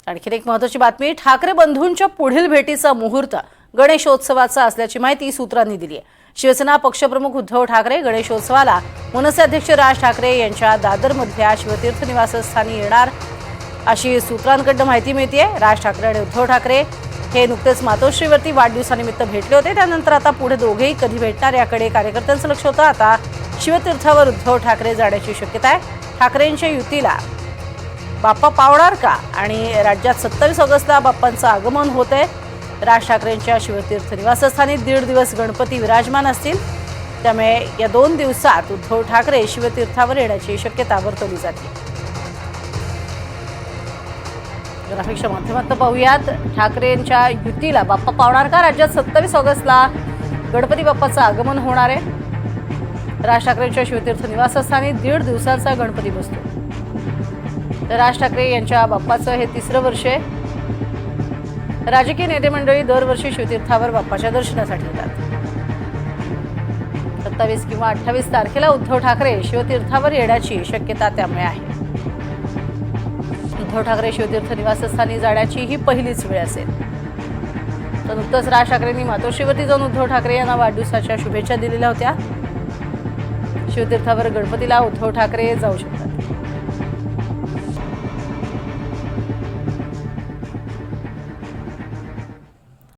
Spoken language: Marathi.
आणखी एक महत्त्वाची बातमी, ठाकरे बंधूंच्या पुढील भेटीचा मुहूर्त गणेशोत्सवाचा असल्याची माहिती सूत्रांनी दिली आहे। शिवसेना पक्षप्रमुख उद्धव ठाकरे गणेशोत्सवाला मनसे अध्यक्ष राज ठाकरे यांच्या दादरमधल्या शिवतीर्थ निवासस्थानी येणार अशी सूत्रांकडून माहिती मिळते। राज ठाकरे आणि उद्धव ठाकरे हे नुकतेच मातोश्रीवरती वाढदिवसानिमित्त भेटले होते। त्यानंतर आता पुढे दोघेही कधी भेटणार याकडे कार्यकर्त्यांचं लक्ष होतं। आता शिवतीर्थावर उद्धव ठाकरे जाण्याची शक्यता आहे। ठाकरेंच्या युतीला बाप्पा पावणार का आणि राज्यात 27 ऑगस्टला बाप्पांचं आगमन होतंय। राज ठाकरेंच्या शिवतीर्थ निवासस्थानी 1.5 दिवस गणपती विराजमान असतील, त्यामुळे या 2 दिवसात उद्धव ठाकरे शिवतीर्थावर येण्याची शक्यता वर्तवली जाते। ग्राफिकच्या माध्यमातून पाहूयात, ठाकरेंच्या युतीला बाप्पा पावणार का? राज्यात 27 ऑगस्टला गणपती बाप्पाचं आगमन होणार आहे। राज ठाकरेंच्या शिवतीर्थ निवासस्थानी 1.5 दिवसाचा गणपती बसतो। तर राज ठाकरे यांच्या बाप्पाचं हे 3रं वर्ष आहे। राजकीय नेते मंडळी दरवर्षी शिवतीर्थावर बाप्पाच्या दर्शनासाठी येतात। 27 किंवा 28 तारखेला उद्धव ठाकरे शिवतीर्थावर येण्याची शक्यता त्यामुळे आहे। उद्धव ठाकरे शिवतीर्थ निवासस्थानी जाण्याची ही पहिलीच वेळ असेल। तर नुकतंच राज ठाकरेंनी मातोश्रीवरती जाऊन उद्धव ठाकरे यांना वाढदिवसाच्या शुभेच्छा दिलेल्या होत्या। शिवतीर्थावर गणपतीला उद्धव ठाकरे जाऊ शकतात।